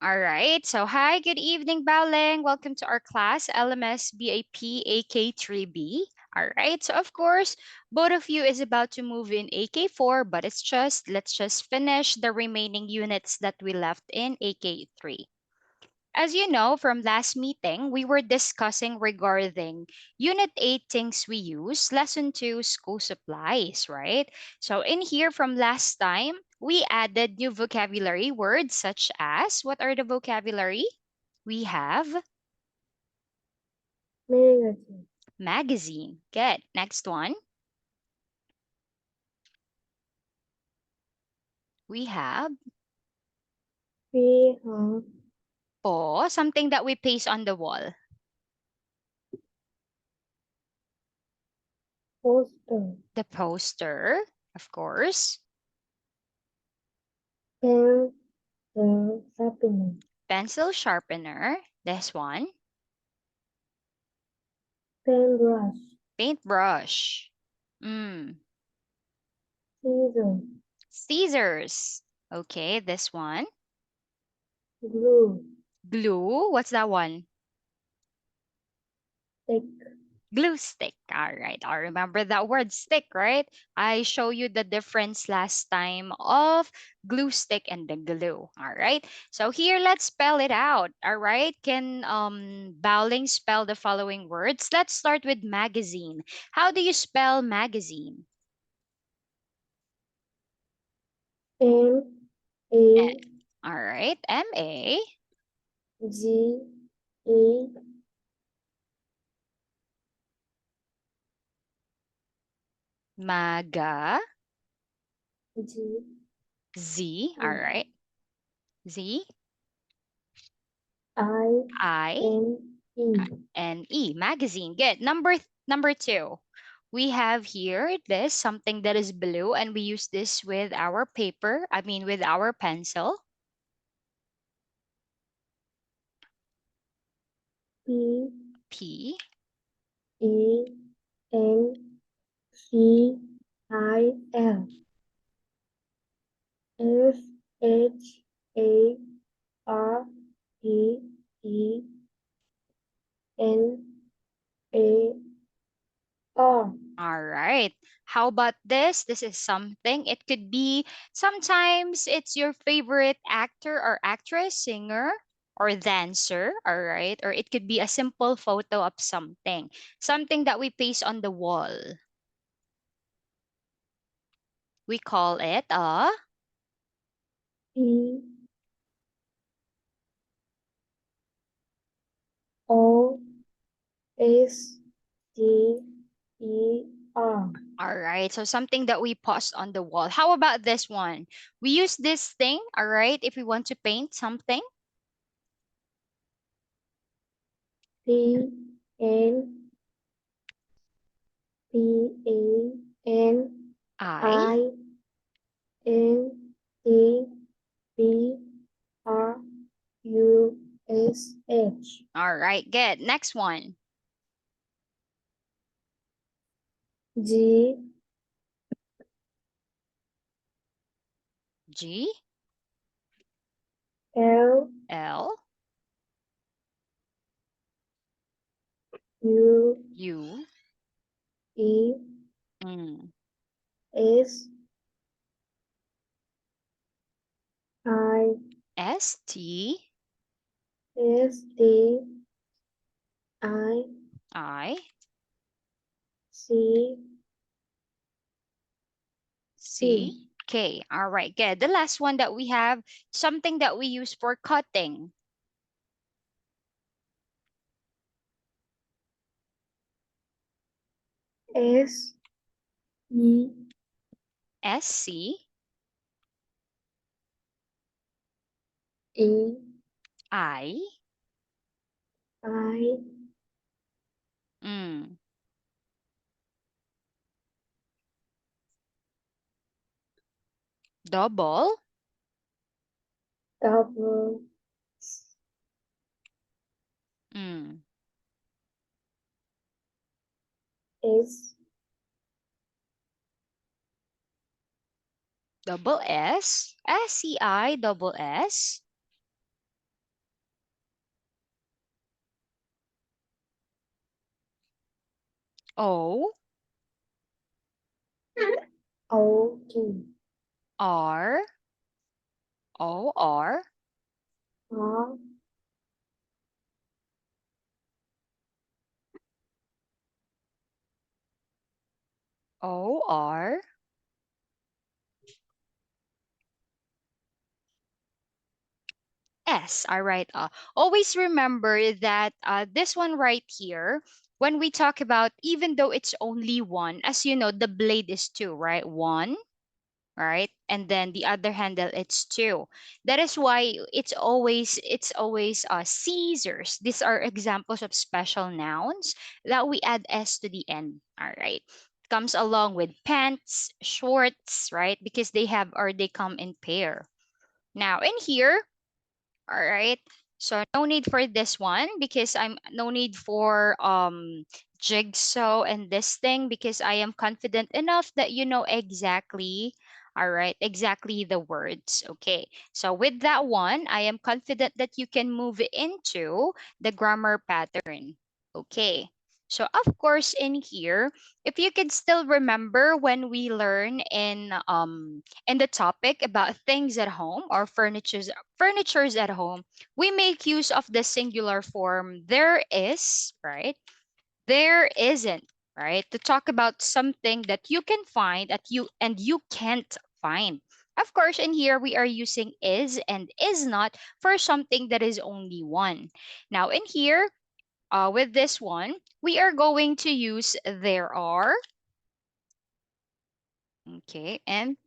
All right. So, hi, good evening, Baoling. Welcome to our class, LMS BAP AK3B. All right. So, of course, both of you is about to move in AK4, but let's just finish the remaining units that we left in AK3. As you know from last meeting, we were discussing regarding Unit 8 things we use, Lesson 2 school supplies, right? So in here from last time, we added new vocabulary words such as, what are the vocabulary? We have Magazine. magazine. Good. Next one. We have We have something that we paste on the wall. poster, The poster, of course. pen, sharpener, Pencil sharpener. This one. paintbrush, Paintbrush. Mm. scissors, Scissors. Okay, this one. glue, Glue. What's that one? stick, Glue stick. All right. I remember that word stick, right? I show you the difference last time of glue stick and the glue. All right. So here let's spell it out. All right. Can Bowling spell the following words? Let's start with magazine. How do you spell magazine? M, A, All right. M-A. G, A, Maga. G, Z. All E, right. Z. I, I. N, E, And E, magazine. Good. Number two. We have here this something that is blue, and we use this with our paper. I mean, with our pencil. P, P. E, N, C, I, L, S, H, A, R, E, E, N, A, R, All right. How about this? This is something. It could be sometimes it's your favorite actor or actress, singer, or dancer. All right. Or it could be a simple photo of something, something that we paste on the wall. We call it a P, O, S, T, E, R, All right. So something that we post on the wall. How about this one? We use this thing, all right, if we want to paint something. P, N, P, A, N, I. I, N, T, B, R, U, S, H, All right, good. Next one. G, G. L, L. U, U. E, Mm. S, I, S. T. S, T, I, I. C, C. K, K. All right, good. The last one that we have, something that we use for cutting. S, E, S. C. E, I. I, Mm. Double. double, Mm. S, Double S. S. C. I. Double S. O, Okay. R, O, R, R, O, R, S. All right. Always remember that this one right here, when we talk about, even though it's only one, as you know, the blade is two, right? One, right? And then the other handle, it's two. That is why it's always scissors. These are examples of special nouns that we add s to the end. All right. Comes along with pants, shorts, right? Because they have or they come in pair. Now in here, all right. So no need for this one because I'm no need for jigsaw and this thing because I am confident enough that you know exactly, all right, exactly the words. Okay. So with that one, I am confident that you can move into the grammar pattern. Okay. So of course in here, if you could still remember when we learn in the topic about things at home or furnitures at home, we make use of the singular form there is, right? There isn't, right? To talk about something that you can find that you can't find. Of course, in here we are using is and is not for something that is only one. Now in here, with this one, we are going to use there are, okay, and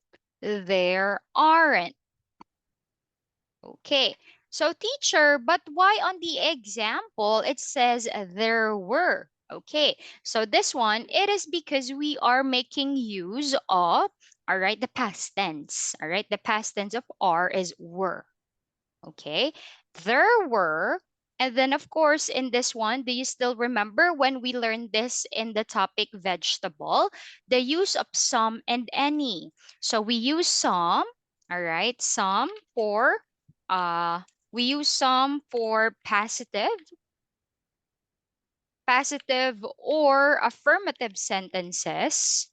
there aren't. Okay. So teacher, but why on the example it says there were? Okay. So this one, it is because we are making use of, all right, the past tense. All right. The past tense of are is were. Okay. There were. And then, of course, in this one, do you still remember when we learned this in the topic vegetable? The use of some and any. So we use some, all right, some for, uh, we use some for positive or affirmative sentences.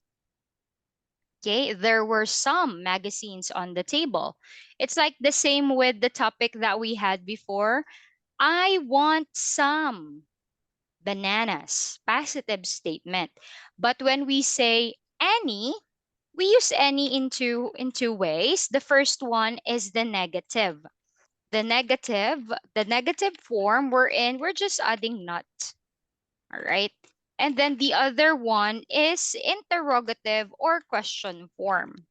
Okay, there were some magazines on the table. It's like the same with the topic that we had before. I want some bananas. Positive statement. But when we say any, we use any in two ways. The first one is the negative. The negative form we're in, we're just adding not. All right. And then the other one is interrogative or question form.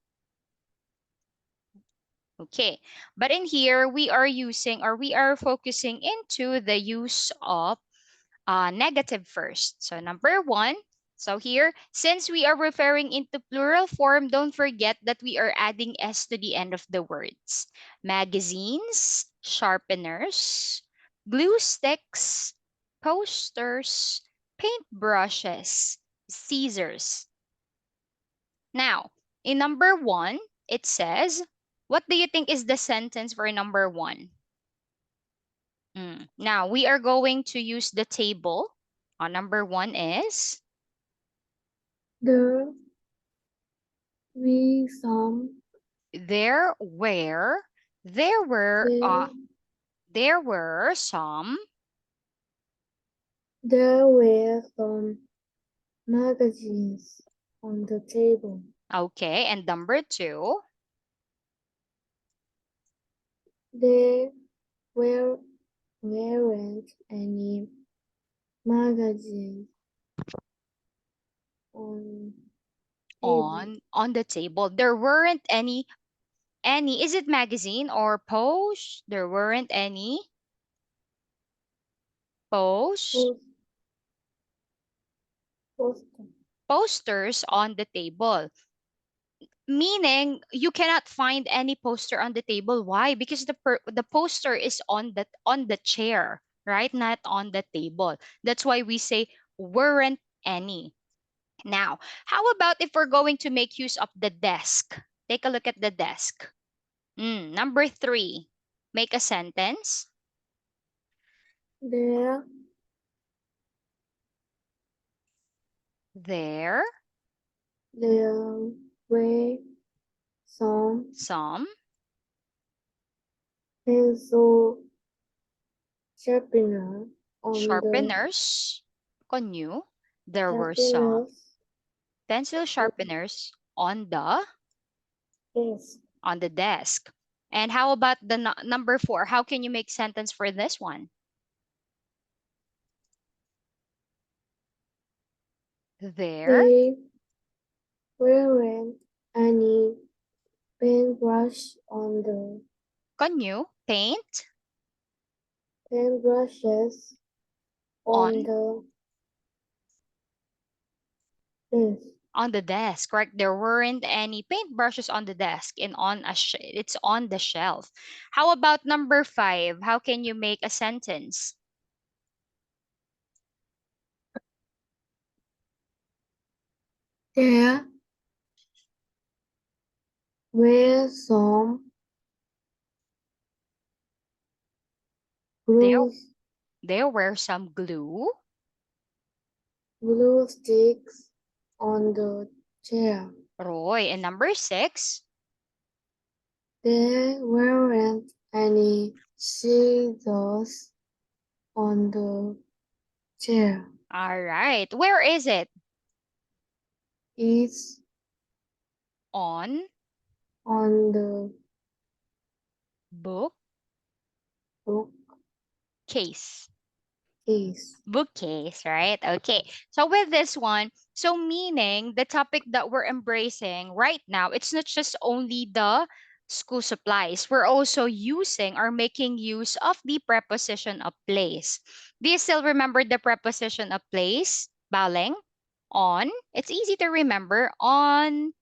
Okay. But in here, we are using or we are focusing into the use of negative first. So number one, so here, since we are referring into plural form, don't forget that we are adding s to the end of the words. Magazines, sharpeners, glue sticks, posters, paintbrushes, scissors. Now, in number one, it says, what do you think is the sentence for number one? Now we are going to use the table. Number one is there, we, some, there were there were there, uh there were some. there were some magazines on the table. Okay, and number two. There were weren't any magazines on table. On the table there weren't any, is it magazine or post? There weren't any post Post, poster. posters on the table, meaning you cannot find any poster on the table. Why? Because the poster is on the chair, right, not on the table. That's why we say weren't any. Now, how about if we're going to make use of the desk? Take a look at the desk. Number three, make a sentence. There There there were some pencil sharpener on the sharpeners. Konyu. There were some sharpener's pencil sharpeners desk. on the desk. And how about the number 4? How can you make sentence for this one? There, They weren't any paintbrush on the Konyu, paint paintbrushes on on the desk. on the desk, correct? There weren't any paintbrushes on the desk and it's on the shelf. How about number 5? How can you make a sentence? There were some There glue, there were some glue sticks on the chair. Roy, and number 6. There weren't any scissors on the chair. All right. Where is it? It's On on the bookcase. bookcase. Bookcase, right? Okay. So with this one, so meaning the topic that we're embracing right now, it's not just only the school supplies. We're also using or making use of the preposition of place. Do you still remember the preposition of place? Baleng? On. It's easy to remember. On,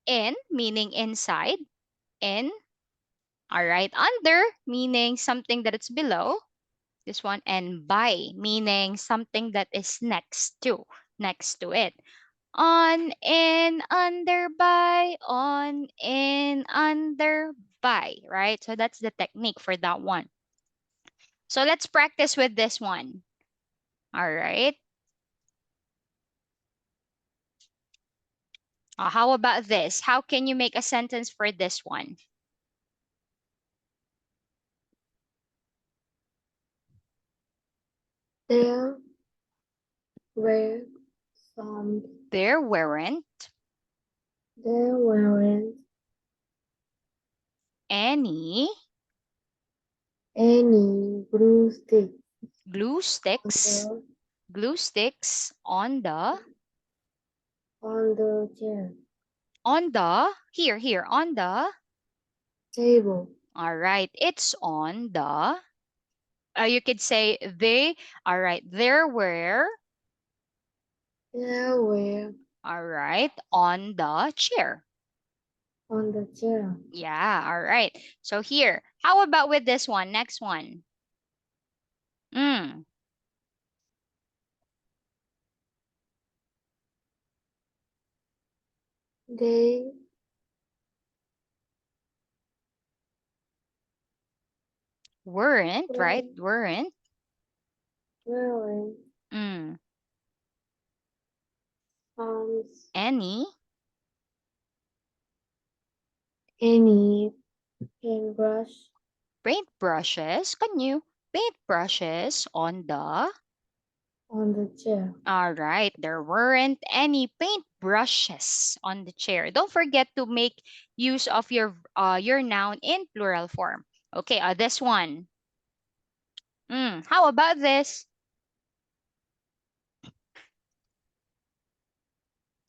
in, meaning inside. In. All right. Under, meaning something that it's below. This one. And by, meaning something that is next to it. On, in, under, by, on, in, under, by, right? So that's the technique for that one. So let's practice with this one. All right. How about this? How can you make a sentence for this one? There were some. There weren't There weren't any any glue sticks glue on sticks, the glue sticks on the chair here, on the, table. all right, it's on the, you could say they, all right, there were, There were all right, on the chair. on the chair. Yeah, all right. So here, how about with this one? Next one. Mm, They weren't, right? were Weren't. wearing Mm, arms any any paintbrush paintbrushes? Can you paintbrushes on the, on the chair. all right, there weren't any paintbrushes on the chair. Don't forget to make use of your noun in plural form. Okay, this one. How about this?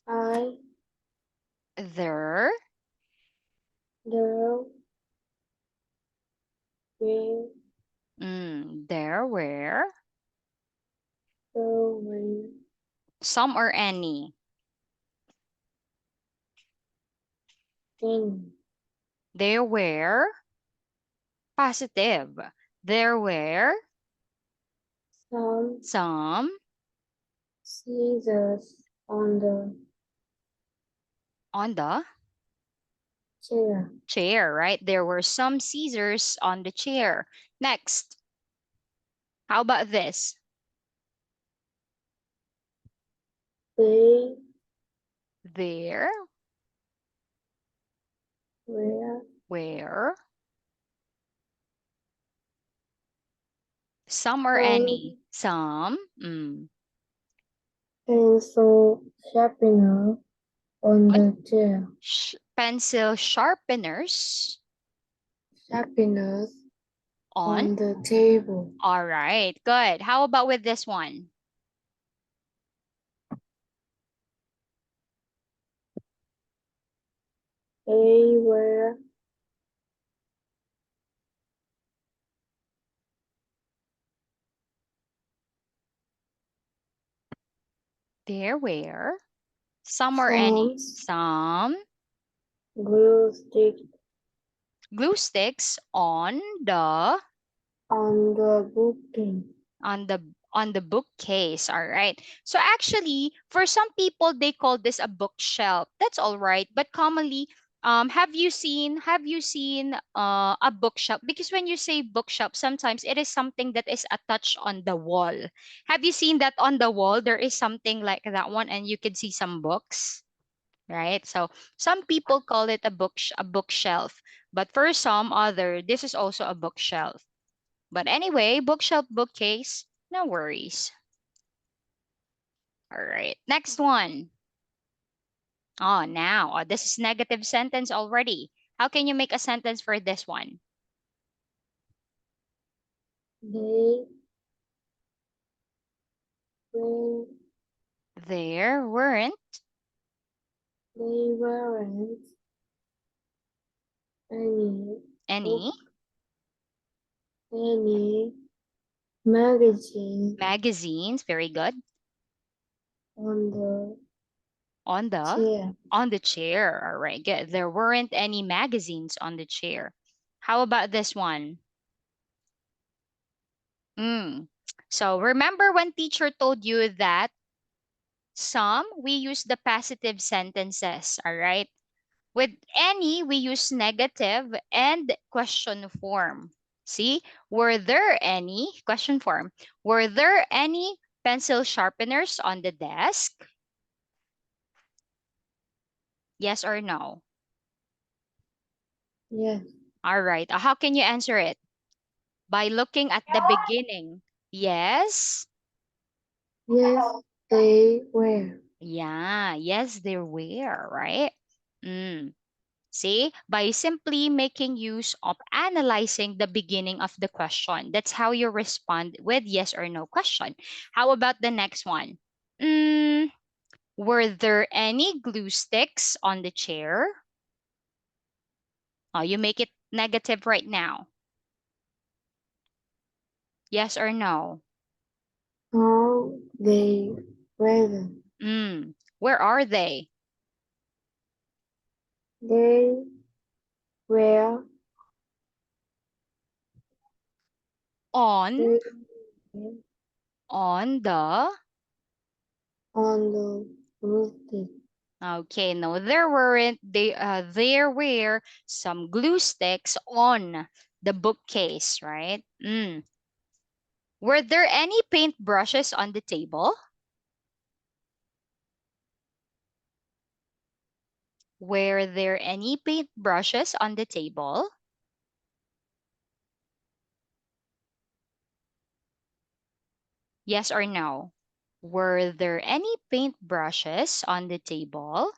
I There, there were there were there were some or any. any There were positive. There were some some scissors on the chair. chair, right? There were some scissors on the chair. Next, how about this? they There, were where, some or any. some Some. pencil sharpener on What? the chair. Pencil sharpeners Sharpeners on. on the table. All right, good. How about with this one? They were There were some or any. some Some glue stick glue sticks on the bookcase. on the on the bookcase. All right. So actually, for some people, they call this a bookshelf. That's all right. But commonly, have you seen a bookshelf? Because when you say bookshelf, sometimes it is something that is attached on the wall. Have you seen that on the wall? There is something like that one, and you can see some books, right? So some people call it a bookshelf, but for some other, this is also a bookshelf. But anyway, bookshelf, bookcase, no worries. All right, next one. Oh, now this is negative sentence already. How can you make a sentence for this one? They were There weren't they weren't any book any any magazine magazines. Very good. on the On the chair. on the chair. All right, good. There weren't any magazines on the chair. How about this one? Mm. So remember when teacher told you that some we use the passive sentences, all right? With any we use negative and question form. See, were there any question form? Were there any pencil sharpeners on the desk? Yes or no? Yes. All right. How can you answer it? By looking at the beginning. Yes. Yes, they were. Yeah, yes, there were, right? Mm. See, by simply making use of analyzing the beginning of the question. That's how you respond with yes or no question. How about the next one? Mm, were there any glue sticks on the chair? Oh, you make it negative right now. Yes or no? How they were. Where are they? They were On they were on the on the roof. Okay, no, there weren't. There were some glue sticks on the bookcase, right? Were there any paint brushes on the table? Were there any paint brushes on the table? Yes or no? Were there any paint brushes on the table?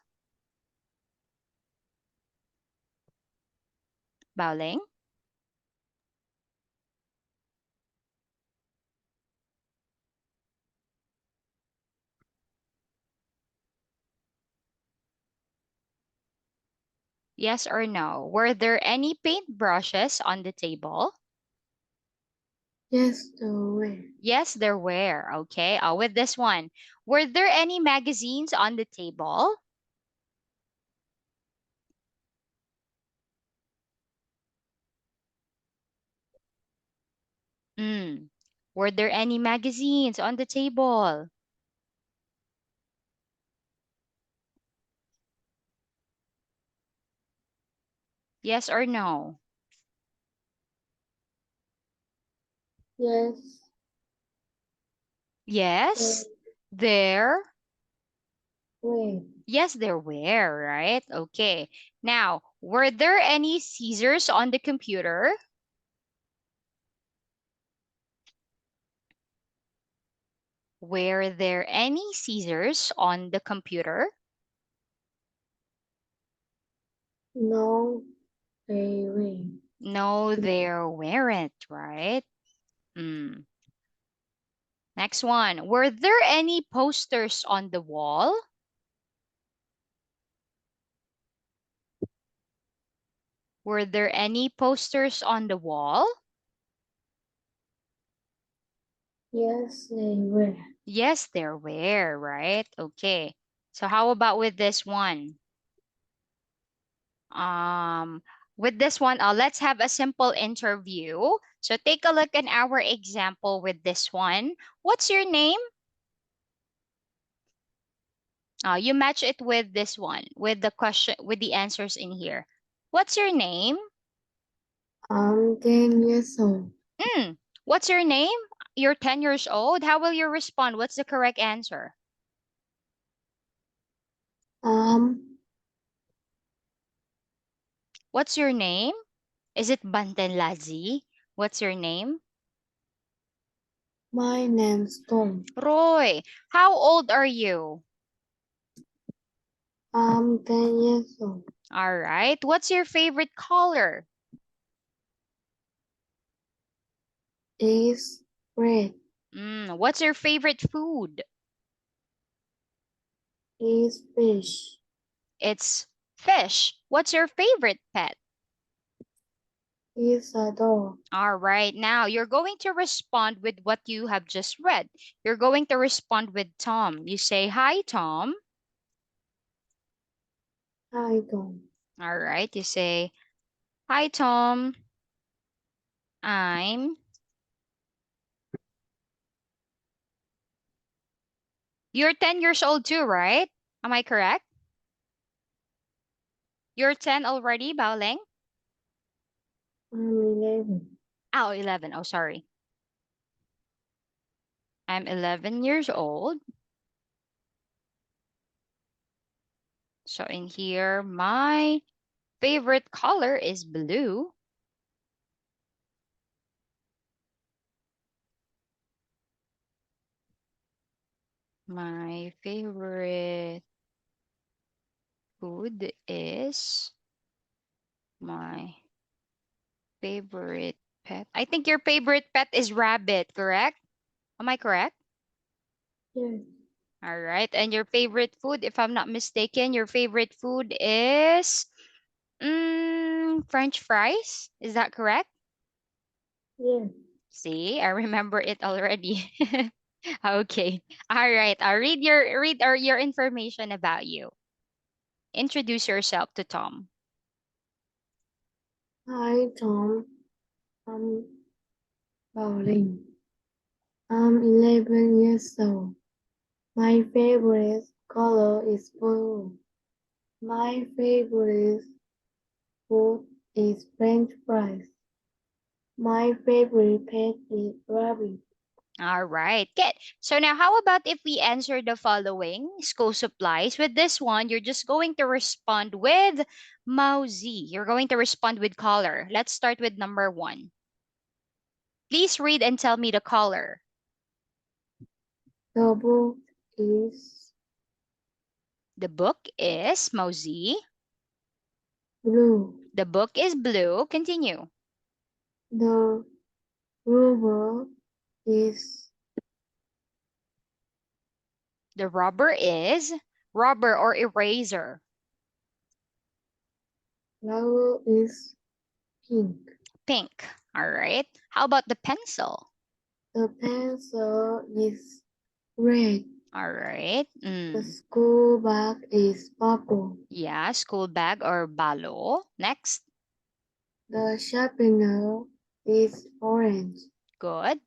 Bowling? Yes or no? Were there any paint brushes on the table? Yes, they were. Yes, there were. Okay, with this one. Were there any magazines on the table? Mm. Were there any magazines on the table? Yes or no? Yes, they Yes, there. red. Yes, there were, right? Okay. Now, were there any scissors on the computer? Were there any scissors on the computer? No, they were. No, there weren't, right? Mm. Next one. Were there any posters on the wall? Were there any posters on the wall? Yes, they were. Yes, there were, right? Okay. So how about with this one? Um, with this one, let's have a simple interview. So take a look at our example with this one. What's your name? You match it with this one, with the question, with the answers in here. What's your name? I'm 10 years old. Hmm. What's your name? You're 10 years old. How will you respond? What's the correct answer? Um, What's your name? Is it Bantenlazi? What's your name? my name's Tom. Roy. How old are you? I'm 10 years old. All right. What's your favorite color? Is red. What's your favorite food? Is fish. It's fish. What's your favorite pet? Is a dog. All right. Now you're going to respond with what you have just read. You're going to respond with Tom. You say, Hi, Tom. I don't. All right. You say, Hi, Tom. I'm. You're 10 years old too, right? Am I correct? You're 10 already, Baoling? I'm 11. Oh, 11. Oh, sorry. I'm 11 years old. So in here, my favorite color is blue. My favorite food is my favorite pet. I think your favorite pet is rabbit, correct? Am I correct? Yes. All right. And your favorite food, if I'm not mistaken, your favorite food is French fries. Is that correct? Yes. See, I remember it already. Okay. All right. I'll read your information about you. Introduce yourself to Tom. Hi, Tom. I'm Pauline. I'm 11 years old. My favorite color is blue. My favorite food is French fries. My favorite pet is rabbit. All right, good. So now how about if we answer the following school supplies? With this one, you're just going to respond with Mousy. You're going to respond with color. Let's start with number one. Please read and tell me the color. The book is The book is Mousy. blue. The book is blue. Continue. The rubber is The rubber is rubber or eraser. flower is pink. Pink. All right. How about the pencil? The pencil is red. All right. The school bag is purple. Yeah, school bag or balo. Next. The sharpener is orange. Good.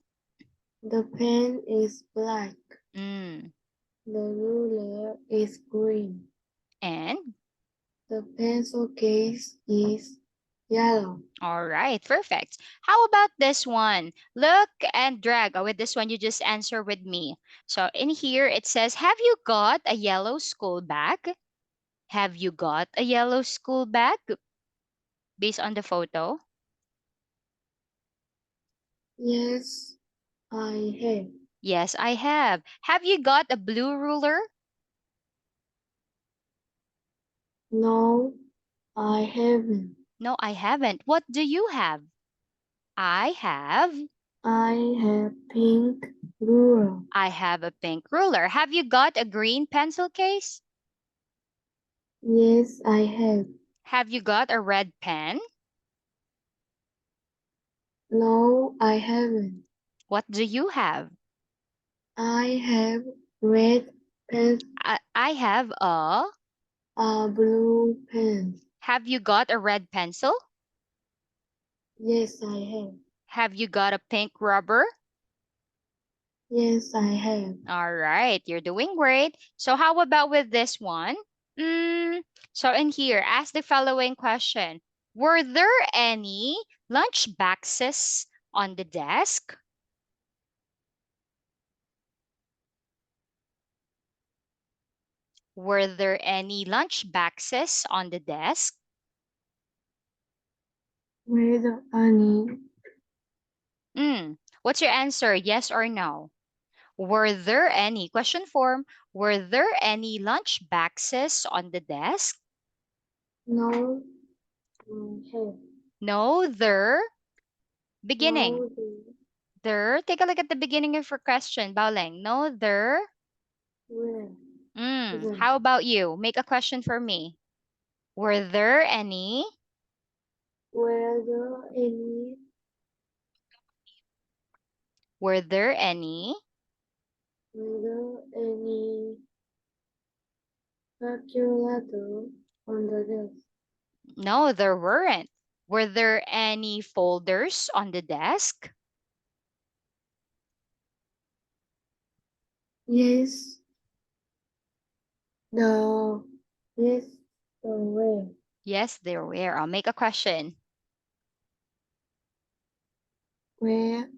The pen is black. Mm. The ruler is green. And The pencil case is yellow, All right, perfect. How about this one? Look and drag. Oh, with this one, you just answer with me. So in here, it says, have you got a yellow school bag? Have you got a yellow school bag? Based on the photo. yes, I have. Yes, I have. Have you got a blue ruler? No, I haven't. No, I haven't. What do you have? I have. I have pink ruler. I have a pink ruler. Have you got a green pencil case? Yes, I have. Have you got a red pen? No, I haven't. What do you have? I have red pens, I have a. a blue pen. Have you got a red pencil? Yes, I have. Have you got a pink rubber? Yes, I have. All right, you're doing great. So how about with this one? Mm, so in here, ask the following question. Were there any lunch boxes on the desk? Were there any lunch boxes on the desk? Red honey. What's your answer? Yes or no? Were there any, question form, were there any lunch boxes on the desk? No, I have. No, there. Beginning. No, the There. Take a look at the beginning of your question, Baoleng. No, there. where. The How about you? Make a question for me. Were there any? were there any Were there any? were there any calculator on the desk? No, there weren't. Were there any folders on the desk? Yes, the yes, the where. Yes, there were. I'll make a question. Were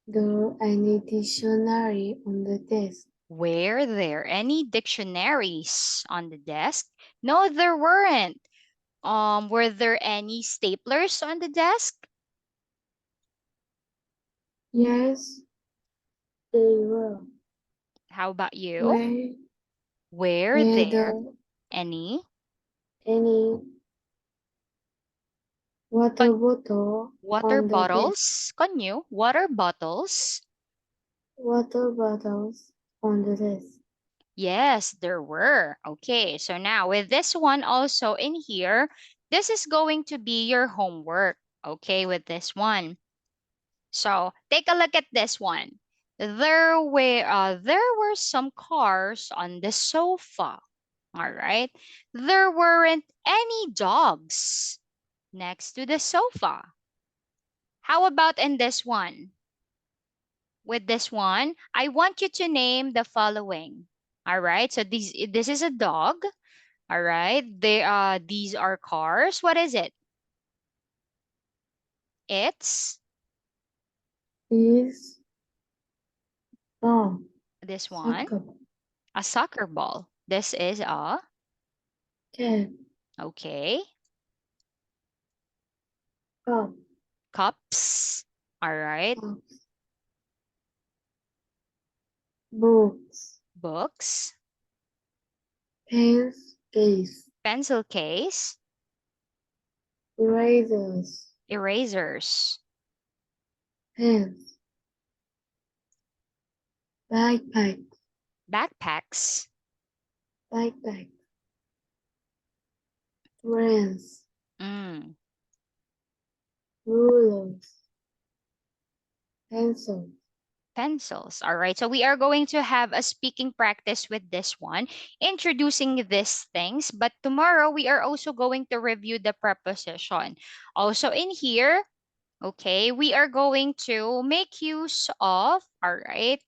there any dictionary on the desk? Were there any dictionaries on the desk? No, there weren't. Were there any staplers on the desk? Yes, they were. How about you? Were Were were there there any any water con- bottle water on the desk? bottles? Konyo, water bottles? Water bottles on the desk. Yes, there were. Okay, so now with this one also in here, this is going to be your homework. Okay, with this one. So take a look at this one. There were some cars on the sofa. All right. There weren't any dogs next to the sofa. How about in this one? With this one, I want you to name the following. All right. So this is a dog. All right. These are cars. What is it? It's Is ball, this one, soccer, a soccer ball. This is a cat, okay. cup, Cups. All right. cups, books, Books. pens, case, Pencil case. erasers, Erasers. pens, backpack, Backpacks. backpack, friends, Mm, rulers, pencils. pencils. All right. So we are going to have a speaking practice with this one, introducing these things. But tomorrow we are also going to review the preposition. Also in here, okay, we are going to make use of, all right,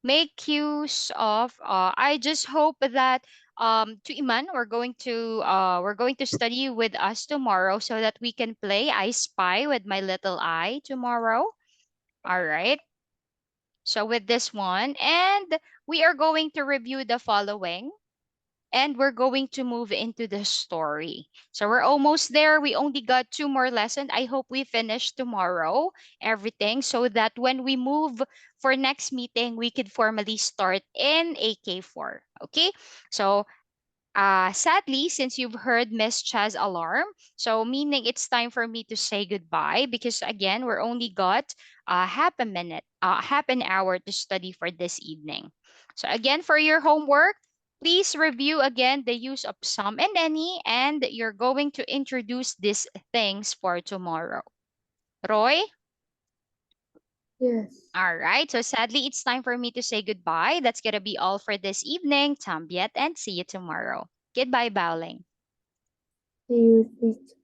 make use of, I just hope that to Iman. We're going to study with us tomorrow so that we can play I Spy with my little eye tomorrow. All right. So with this one, and we are going to review the following, and we're going to move into the story. So we're almost there. We only got two more lessons. I hope we finish tomorrow everything so that when we move for next meeting, we could formally start in AK4. Okay? So sadly, since you've heard Miss Cha's alarm, so meaning it's time for me to say goodbye because again, we're only got half a minute, half an hour to study for this evening. So again, for your homework, please review again the use of some and any, and you're going to introduce these things for tomorrow. Roy? Yes. All right. So sadly, it's time for me to say goodbye. That's going to be all for this evening. Tambiet, and see you tomorrow. Goodbye, Bowling. See you, teacher.